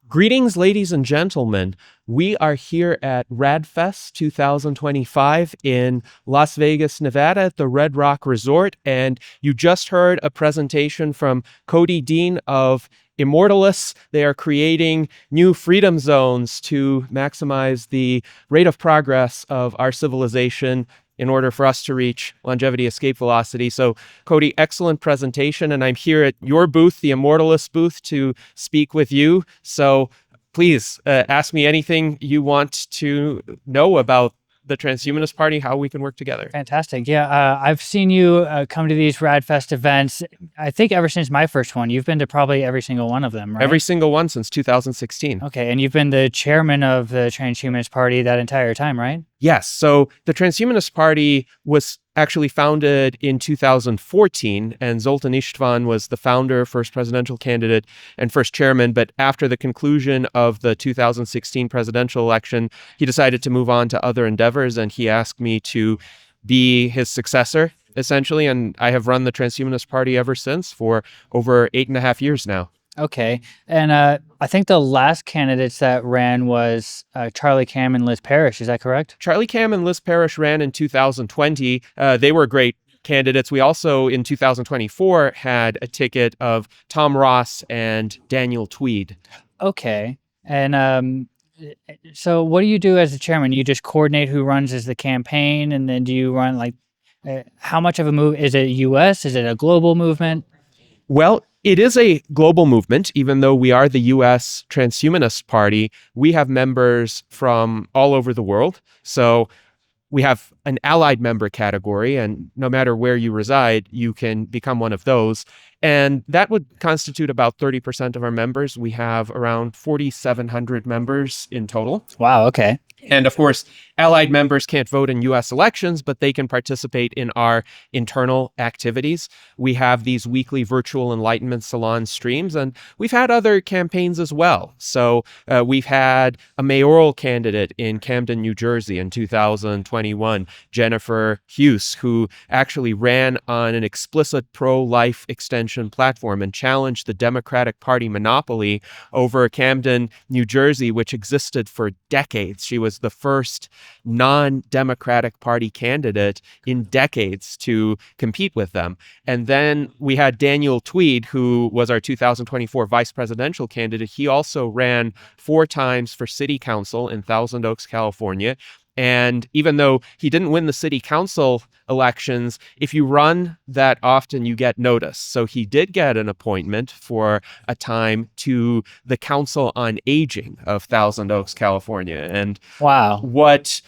Greetings, ladies and gentlemen. We are here at RadFest 2025 in Las Vegas, Nevada at the Red Rock Resort, and you just heard a presentation from Cody Dean of Immortalis. They are creating new freedom zones to maximize the rate of progress of our civilization in order for us to reach longevity escape velocity. So, Cody, excellent presentation, and I'm here at your booth, the Immortalis booth, to speak with you. So please ask me anything you want to know about the Transhumanist Party, how we can work together. Fantastic. Yeah, I've seen you come to these RadFest events, I think ever since my first one. You've been to probably every single one of them, right? Every single one since 2016. Okay, and you've been the chairman of the Transhumanist Party that entire time, right? Yes. So the Transhumanist Party was actually founded in 2014, and Zoltan Istvan was the founder, first presidential candidate, and first chairman. But after the conclusion of the 2016 presidential election, he decided to move on to other endeavors, and he asked me to be his successor, essentially. And I have run the Transhumanist Party ever since for over 8.5 years now. Okay. And I think the last candidates that ran was Charlie Cam and Liz Parrish. Is that correct? Charlie Cam and Liz Parrish ran in 2020. They were great candidates. We also, in 2024, had a ticket of Tom Ross and Daniel Tweed. Okay. And so what do you do as the chairman? You just coordinate who runs as the campaign, and then do you run like, how much of a move? Is it U.S.? Is it a global movement? Well, it is a global movement. Even though we are the U.S. Transhumanist Party, we have members from all over the world. So we have an allied member category, and no matter where you reside, you can become one of those. And that would constitute about 30% of our members. We have around 4,700 members in total. Wow, okay. And of course, allied members can't vote in U.S. elections, but they can participate in our internal activities. We have these weekly virtual enlightenment salon streams, and we've had other campaigns as well. So we've had a mayoral candidate in Camden, New Jersey in 2021, Jennifer Hughes, who actually ran on an explicit pro-life extension platform and challenged the Democratic Party monopoly over Camden, New Jersey, which existed for decades. She was the first non-Democratic Party candidate in decades to compete with them. And then we had Daniel Tweed, who was our 2024 vice presidential candidate. He also ran 4 times for city council in Thousand Oaks, California. And even though he didn't win the city council elections, if you run that often, you get noticed. So he did get an appointment for a time to the Council on Aging of Thousand Oaks, California. And wow, what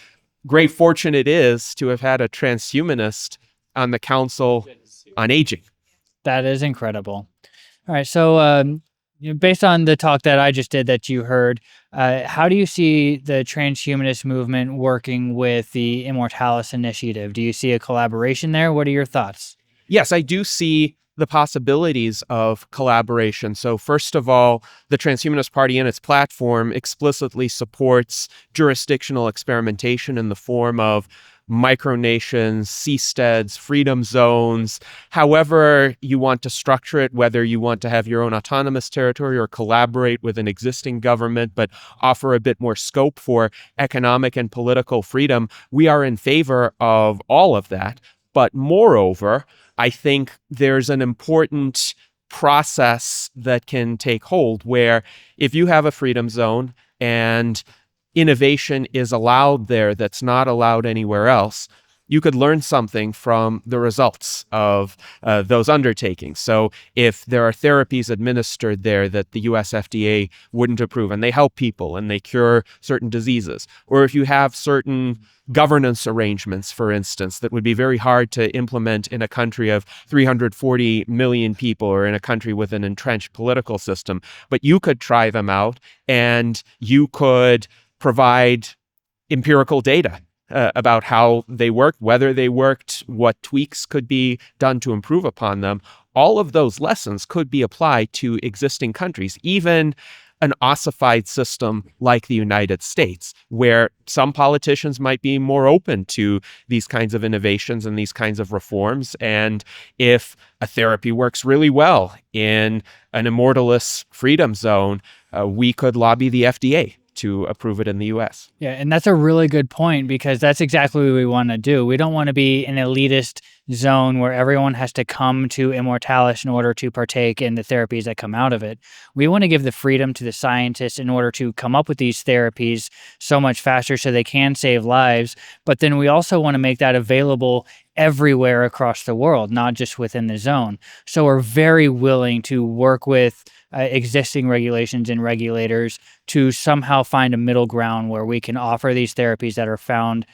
great fortune it is to have had a transhumanist on the Council on Aging. That is incredible. All right. So based on the talk that I just did that you heard, how do you see the transhumanist movement working with the Immortalis initiative? Do you see a collaboration there? What are your thoughts? Yes, I do see the possibilities of collaboration. So first of all, the Transhumanist Party in its platform explicitly supports jurisdictional experimentation in the form of micronations, seasteads, freedom zones, however you want to structure it, whether you want to have your own autonomous territory or collaborate with an existing government, but offer a bit more scope for economic and political freedom. We are in favor of all of that. But moreover, I think there's an important process that can take hold where if you have a freedom zone and innovation is allowed there that's not allowed anywhere else, you could learn something from the results of those undertakings. So if there are therapies administered there that the US FDA wouldn't approve and they help people and they cure certain diseases, or if you have certain governance arrangements, for instance, that would be very hard to implement in a country of 340 million people or in a country with an entrenched political system, but you could try them out and you could provide empirical data about how they worked, whether they worked, what tweaks could be done to improve upon them. All of those lessons could be applied to existing countries, even an ossified system like the United States, where some politicians might be more open to these kinds of innovations and these kinds of reforms. And if a therapy works really well in an Immortalis freedom zone, we could lobby the FDA to approve it in the US. Yeah, and that's a really good point because that's exactly what we want to do. We don't want to be an elitist zone where everyone has to come to Immortalis in order to partake in the therapies that come out of it. We want to give the freedom to the scientists in order to come up with these therapies so much faster so they can save lives. But then we also want to make that available everywhere across the world, not just within the zone. So we're very willing to work with existing regulations and regulators to somehow find a middle ground where we can offer these therapies that are found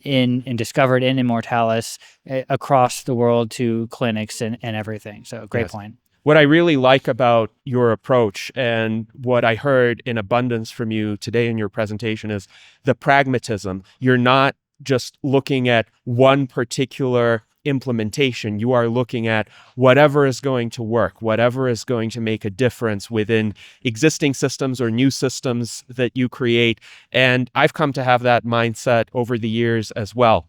in and discovered in Immortalis across the world to clinics and everything. So great Yes. point. What I really like about your approach and what I heard in abundance from you today in your presentation is the pragmatism. You're not just looking at one particular implementation. You are looking at whatever is going to work, whatever is going to make a difference within existing systems or new systems that you create. And I've come to have that mindset over the years as well.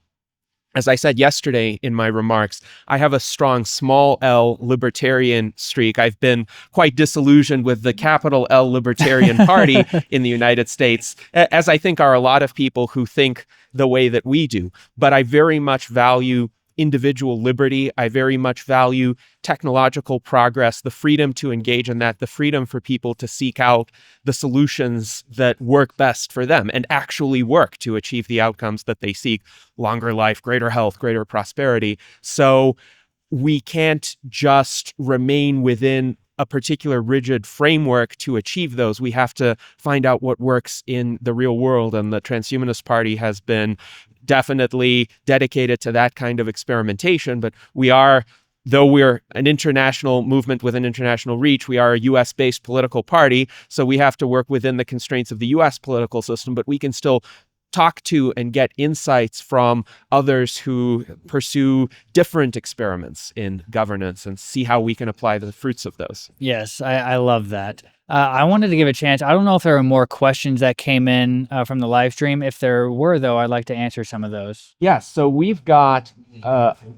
As I said yesterday in my remarks, I have a strong small L libertarian streak. I've been quite disillusioned with the capital L Libertarian Party in the United States, as I think are a lot of people who think the way that we do. But I very much value individual liberty. I very much value technological progress, the freedom to engage in that, the freedom for people to seek out the solutions that work best for them and actually work to achieve the outcomes that they seek: longer life, greater health, greater prosperity. So we can't just remain within a particular rigid framework to achieve those. We have to find out what works in the real world. And the Transhumanist Party has been definitely dedicated to that kind of experimentation. But we are, though we're an international movement with an international reach, we are a US-based political party. So we have to work within the constraints of the US political system, but we can still talk to and get insights from others who pursue different experiments in governance and see how we can apply the fruits of those. Yes, I love that. I wanted to give a chance. I don't know if there are more questions that came in from the live stream. If there were, though, I'd like to answer some of those. Yes, so we've got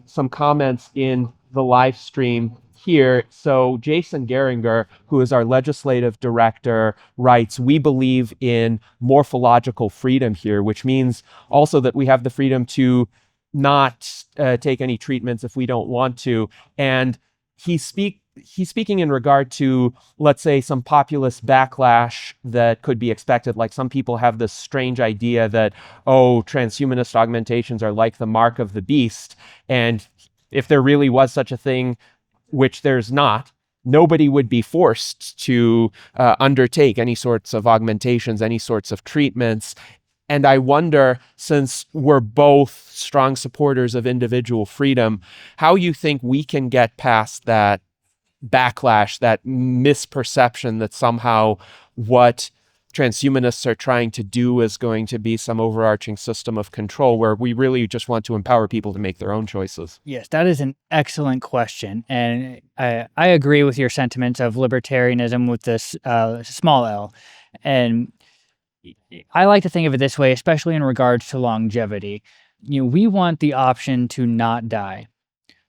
some comments in the live stream here. So Jason Geringer, who is our legislative director, writes, "We believe in morphological freedom here," which means also that we have the freedom to not take any treatments if we don't want to. And he's speaking in regard to, let's say, some populist backlash that could be expected. Like, some people have this strange idea that, oh, transhumanist augmentations are like the mark of the beast. And if there really was such a thing, which there's not, nobody would be forced to undertake any sorts of augmentations, any sorts of treatments. And I wonder, since we're both strong supporters of individual freedom, how you think we can get past that backlash, that misperception that somehow what transhumanists are trying to do is going to be some overarching system of control, where we really just want to empower people to make their own choices. Yes, that is an excellent question. And I agree with your sentiments of libertarianism with this small L. And I like to think of it this way, especially in regards to longevity. We want the option to not die.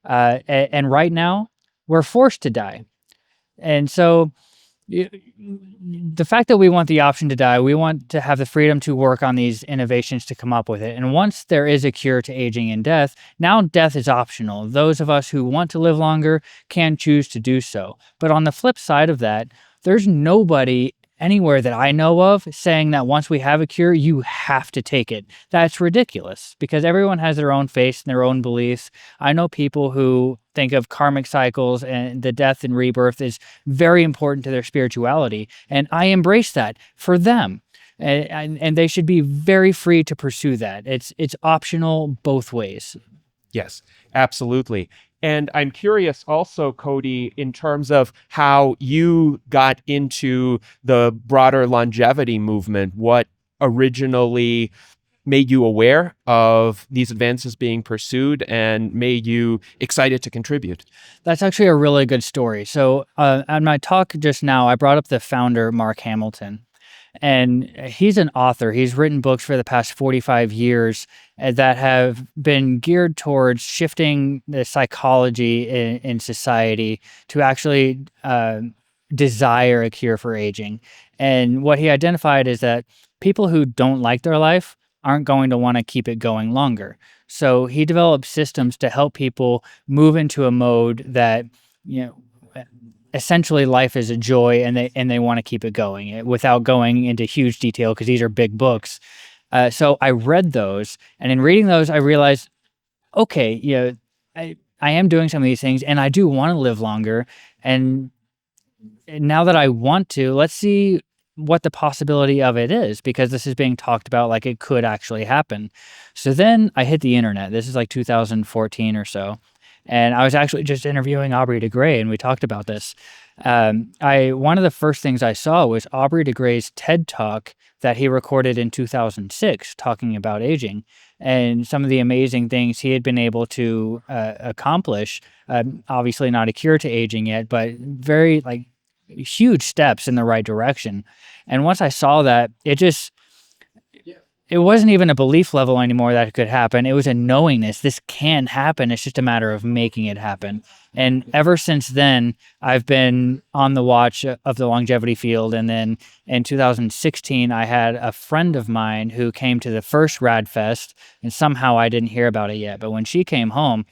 And right now, we're forced to die. And so the fact that we want the option to die, we want to have the freedom to work on these innovations to come up with it. And once there is a cure to aging and death, now death is optional. Those of us who want to live longer can choose to do so. But on the flip side of that, there's nobody anywhere that I know of saying that once we have a cure, you have to take it. That's ridiculous, because everyone has their own faith and their own beliefs. I know people who think of karmic cycles and the death and rebirth is very important to their spirituality, and I embrace that for them. And they should be very free to pursue that. It's optional both ways. Yes, absolutely. And I'm curious also, Cody, in terms of how you got into the broader longevity movement, what originally made you aware of these advances being pursued and made you excited to contribute? That's actually a really good story. So on my talk just now, I brought up the founder, Mark Hamilton. And he's an author. He's written books for the past 45 years that have been geared towards shifting the psychology in society to actually desire a cure for aging. And what he identified is that people who don't like their life aren't going to want to keep it going longer. So he developed systems to help people move into a mode that, you know, essentially life is a joy, and they want to keep it going without going into huge detail because these are big books. So I read those, and in reading those, I realized, okay, I am doing some of these things, and I do want to live longer. And now that I want to, let's see what the possibility of it is, because this is being talked about like it could actually happen. So then I hit the internet. This is like 2014 or so. And I was actually just interviewing Aubrey de Grey, and we talked about this. One of the first things I saw was Aubrey de Grey's TED Talk that he recorded in 2006, talking about aging and some of the amazing things he had been able to accomplish. Obviously, not a cure to aging yet, but very like huge steps in the right direction. And once I saw that, it wasn't even a belief level anymore that it could happen. It was a knowingness. This can happen. It's just a matter of making it happen. And ever since then, I've been on the watch of the longevity field. And then in 2016, I had a friend of mine who came to the first RadFest, and somehow I didn't hear about it yet. But when she came home,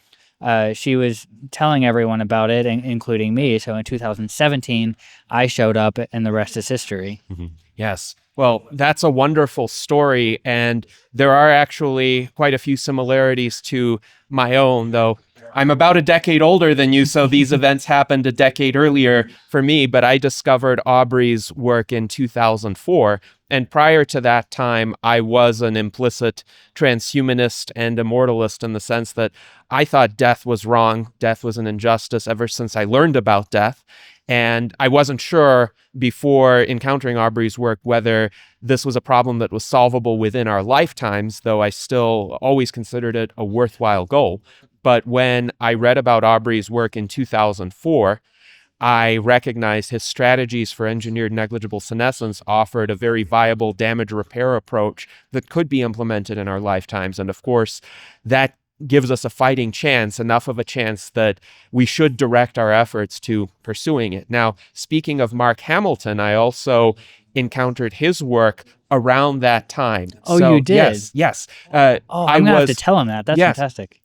she was telling everyone about it, including me. So in 2017, I showed up, and the rest is history. Mm-hmm. Yes. Well, that's a wonderful story, and there are actually quite a few similarities to my own, though I'm about a decade older than you, so these events happened a decade earlier for me, but I discovered Aubrey's work in 2004, and prior to that time, I was an implicit transhumanist and immortalist in the sense that I thought death was wrong, death was an injustice ever since I learned about death. And I wasn't sure before encountering Aubrey's work whether this was a problem that was solvable within our lifetimes, though I still always considered it a worthwhile goal. But when I read about Aubrey's work in 2004, I recognized his strategies for engineered negligible senescence offered a very viable damage repair approach that could be implemented in our lifetimes. And of course, that gives us a fighting chance, enough of a chance that we should direct our efforts to pursuing it. Now, speaking of Mark Hamilton, I also encountered his work around that time. Oh, so, you did? Yes. I'm going to have to tell him that. That's fantastic.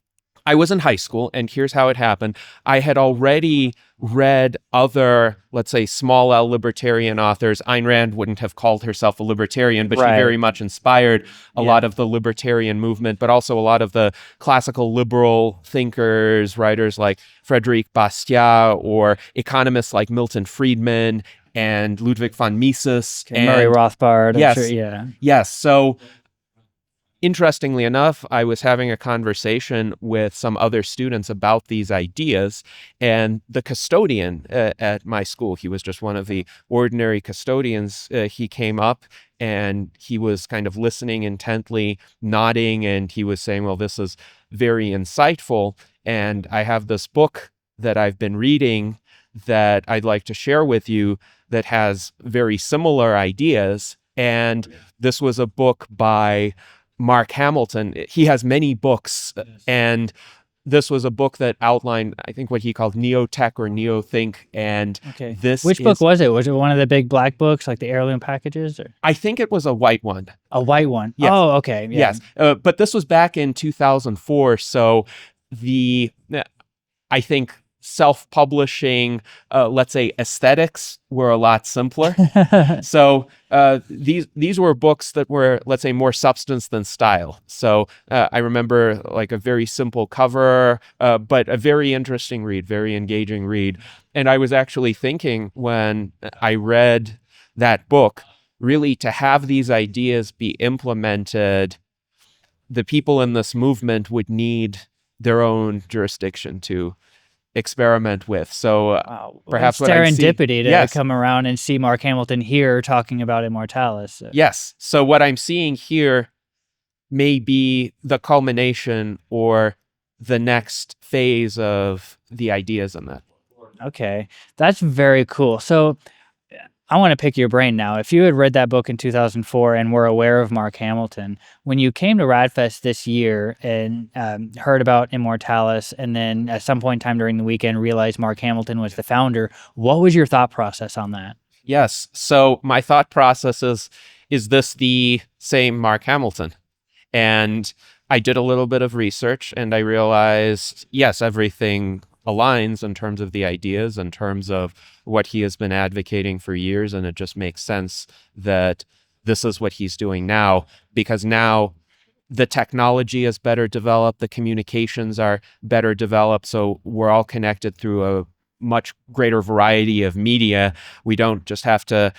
I was in high school, and here's how it happened. I had already read other, let's say, small L libertarian authors. Ayn Rand wouldn't have called herself a libertarian, but she very much inspired a lot of the libertarian movement, but also a lot of the classical liberal thinkers, writers like Frederic Bastiat, or economists like Milton Friedman and Ludwig von Mises. And Murray Rothbard. Yes. I'm sure, Yes. So, interestingly enough, I was having a conversation with some other students about these ideas, and the custodian at my school, he was just one of the ordinary custodians, he came up and he was kind of listening intently, nodding, and he was saying, well, this is very insightful, and I have this book that I've been reading that I'd like to share with you that has very similar ideas. And this was a book by Mark Hamilton. He has many books, and this was a book that outlined, I think, what he called neo-tech or neo-think. And which book was it? Was it one of the big black books, like the heirloom packages? Or? I think it was a white one. A white one? Yes. Oh, okay. Yeah. Yes. But this was back in 2004. So I think self-publishing, let's say, aesthetics were a lot simpler. So these were books that were, let's say, more substance than style. So I remember like a very simple cover, but a very interesting read, very engaging read. And I was actually thinking when I read that book, really to have these ideas be implemented, the people in this movement would need their own jurisdiction to experiment with. So perhaps what serendipity to come around and see Mark Hamilton here talking about Immortalis. Yes. So what I'm seeing here may be the culmination or the next phase of the ideas in that. Okay. That's very cool. So I want to pick your brain now. If you had read that book in 2004 and were aware of Mark Hamilton, when you came to Radfest this year and heard about Immortalis, and then at some point in time during the weekend realized Mark Hamilton was the founder, what was your thought process on that? Yes. So my thought process is this the same Mark Hamilton? And I did a little bit of research and I realized, yes, everything aligns in terms of the ideas, in terms of what he has been advocating for years. And it just makes sense that this is what he's doing now, because now the technology is better developed, the communications are better developed. So we're all connected through a much greater variety of media. We don't just have to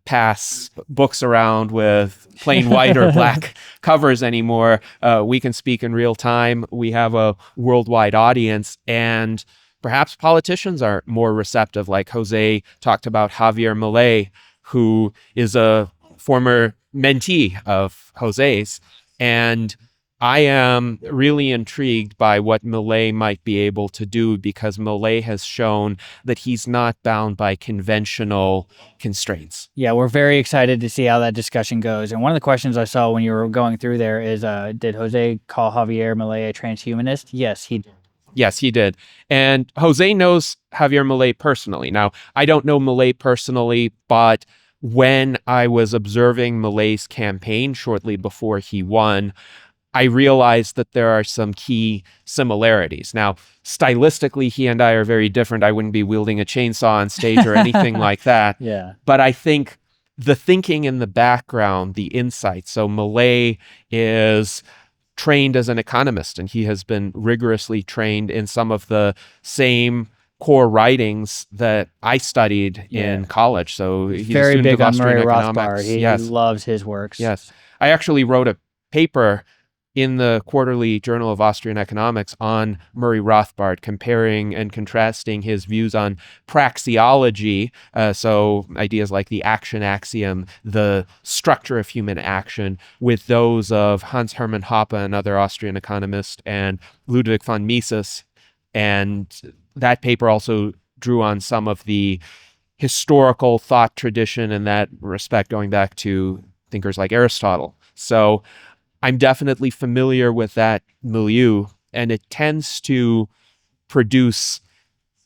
pass books around with plain white or black covers anymore. We can speak in real time. We have a worldwide audience, and perhaps politicians are more receptive. Like Jose talked about Javier Milei, who is a former mentee of Jose's. And I am really intrigued by what Milei might be able to do, because Milei has shown that he's not bound by conventional constraints. Yeah, we're very excited to see how that discussion goes. And one of the questions I saw when you were going through there is, did Jose call Javier Milei a transhumanist? Yes, he did. Yes, he did. And Jose knows Javier Milei personally. Now, I don't know Milei personally, but when I was observing Milei's campaign shortly before he won, I realized that there are some key similarities. Now, stylistically, he and I are very different. I wouldn't be wielding a chainsaw on stage or anything like that. Yeah. But I think the thinking in the background, the insight. So Milei is trained as an economist, and he has been rigorously trained in some of the same core writings that I studied in college. So he's very a student big of on Austrian Murray economics. Rothbard. He Yes. loves his works. Yes. I actually wrote a paper in the Quarterly Journal of Austrian Economics on Murray Rothbard, comparing and contrasting his views on praxeology, so ideas like the action axiom, the structure of human action, with those of Hans Hermann Hoppe, another Austrian economist, and Ludwig von Mises. And that paper also drew on some of the historical thought tradition in that respect, going back to thinkers like Aristotle. So I'm definitely familiar with that milieu, and it tends to produce,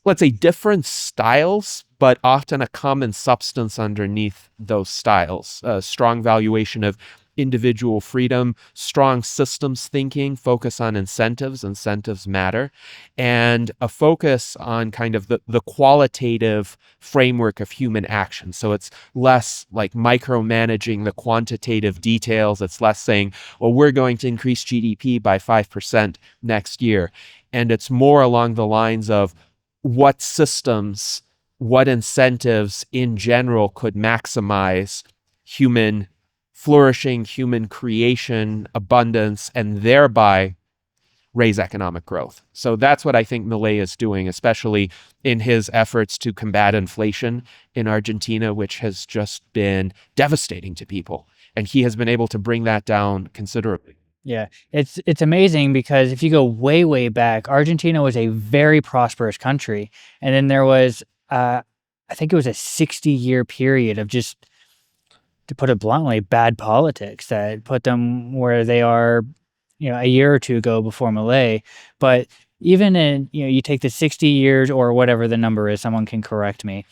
let's say, different styles, but often a common substance underneath those styles. A strong valuation of individual freedom, strong systems thinking, focus on incentives, incentives matter, and a focus on kind of the qualitative framework of human action. So it's less like micromanaging the quantitative details. It's less saying, well, we're going to increase GDP by 5% next year. And it's more along the lines of what systems, what incentives in general could maximize human flourishing, human creation, abundance, and thereby raise economic growth. So that's what I think Milei is doing, especially in his efforts to combat inflation in Argentina, which has just been devastating to people. And he has been able to bring that down considerably. Yeah, it's amazing, because if you go way, way back, Argentina was a very prosperous country. And then there was, I think it was a 60-year period of just, to put it bluntly, bad politics that put them where they are, a year or two ago before Milei. But even in, you take the 60 years or whatever the number is, someone can correct me,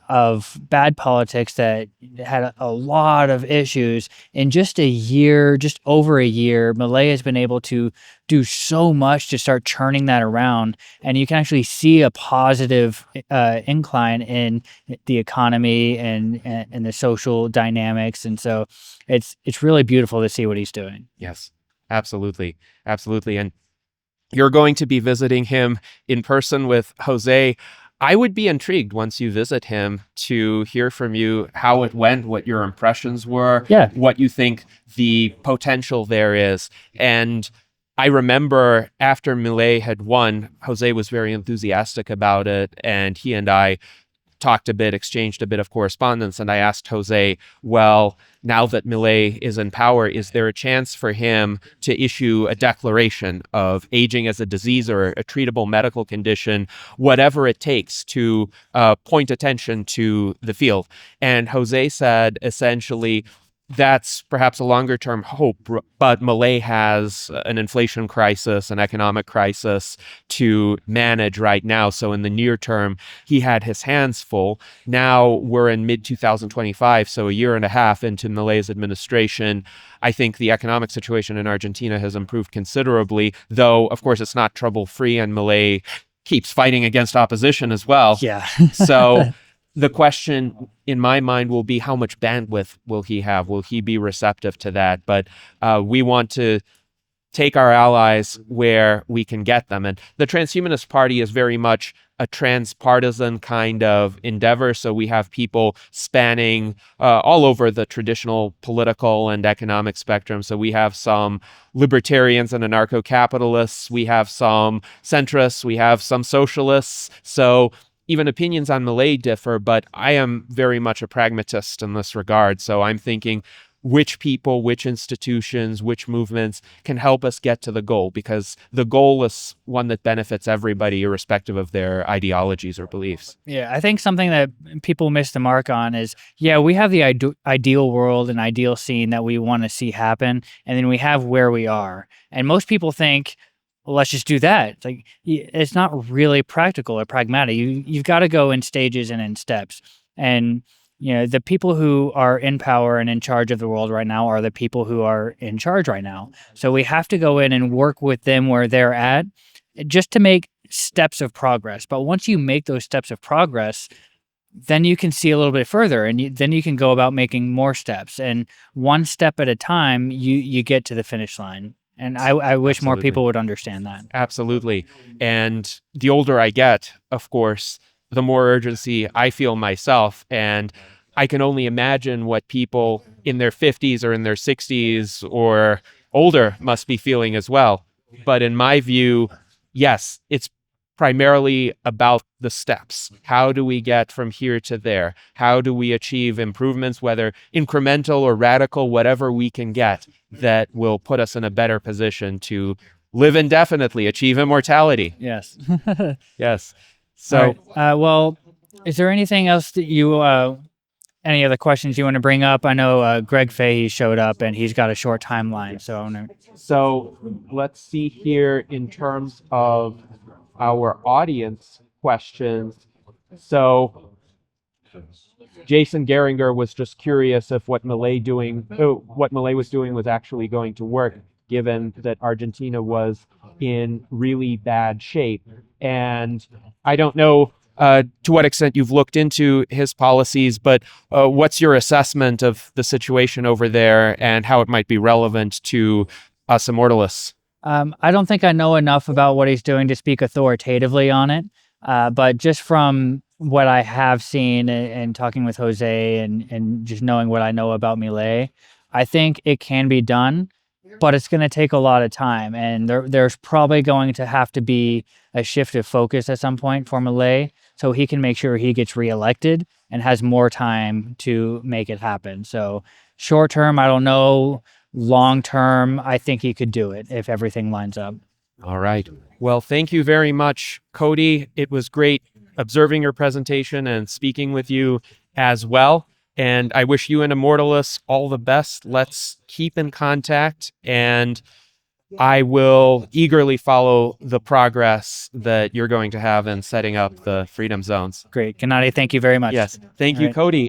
of bad politics that had a lot of issues. In just a year, just over a year, Milei has been able to do so much to start churning that around. And you can actually see a positive incline in the economy and the social dynamics. And so it's really beautiful to see what he's doing. Yes, absolutely. Absolutely. And you're going to be visiting him in person with Jose. I would be intrigued once you visit him to hear from you how it went, what your impressions were, what you think the potential there is. And I remember after Milei had won, Jose was very enthusiastic about it, and he and I talked a bit, exchanged a bit of correspondence, and I asked Jose, well, now that Milei is in power, is there a chance for him to issue a declaration of aging as a disease or a treatable medical condition, whatever it takes to point attention to the field? And Jose said essentially, that's perhaps a longer term hope, but Milei has an inflation crisis, an economic crisis to manage right now. So in the near term, he had his hands full. Now we're in mid 2025, so a year and a half into Milei's administration. I think the economic situation in Argentina has improved considerably, though, of course, it's not trouble free, and Milei keeps fighting against opposition as well. Yeah. So the question in my mind will be, how much bandwidth will he have? Will he be receptive to that? But we want to take our allies where we can get them. And the Transhumanist Party is very much a transpartisan kind of endeavor. So we have people spanning all over the traditional political and economic spectrum. So we have some libertarians and anarcho-capitalists. We have some centrists. We have some socialists. So even opinions on Milei differ, but I am very much a pragmatist in this regard. So I'm thinking which people, which institutions, which movements can help us get to the goal, because the goal is one that benefits everybody irrespective of their ideologies or beliefs. Yeah, I think something that people miss the mark on is, yeah, we have the ideal world and ideal scene that we want to see happen, and then we have where we are. And most people think, well, let's just do that. It's like, it's not really practical or pragmatic. You've got to go in stages and in steps. And the people who are in power and in charge of the world right now are the people who are in charge right now. So we have to go in and work with them where they're at, just to make steps of progress. But once you make those steps of progress, then you can see a little bit further, and then you can go about making more steps. And one step at a time, you get to the finish line. And I wish more people would understand that. Absolutely. And the older I get, of course, the more urgency I feel myself. And I can only imagine what people in their 50s or in their 60s or older must be feeling as well. But in my view, yes, it's primarily about the steps. How do we get from here to there? How do we achieve improvements, whether incremental or radical, whatever we can get that will put us in a better position to live indefinitely, achieve immortality? Yes. Yes. So, well, is there anything else that you, any other questions you want to bring up? I know Greg Fahey showed up and he's got a short timeline. So let's see here in terms of our audience questions. So Jason Geringer was just curious if what Milei was doing was actually going to work, given that Argentina was in really bad shape. And I don't know to what extent you've looked into his policies, but what's your assessment of the situation over there and how it might be relevant to us Immortalists? I don't think I know enough about what he's doing to speak authoritatively on it, but just from what I have seen and talking with Jose and just knowing what I know about Milei, I think it can be done, but it's going to take a lot of time. And there's probably going to have to be a shift of focus at some point for Milei, so he can make sure he gets reelected and has more time to make it happen. So short term, I don't know. Long term, I think he could do it if everything lines up. All right. Well, thank you very much, Cody. It was great observing your presentation and speaking with you as well. And I wish you and Immortalis all the best. Let's keep in contact, and I will eagerly follow the progress that you're going to have in setting up the freedom zones. Great. Gennady, thank you very much. Yes. Thank you, Cody.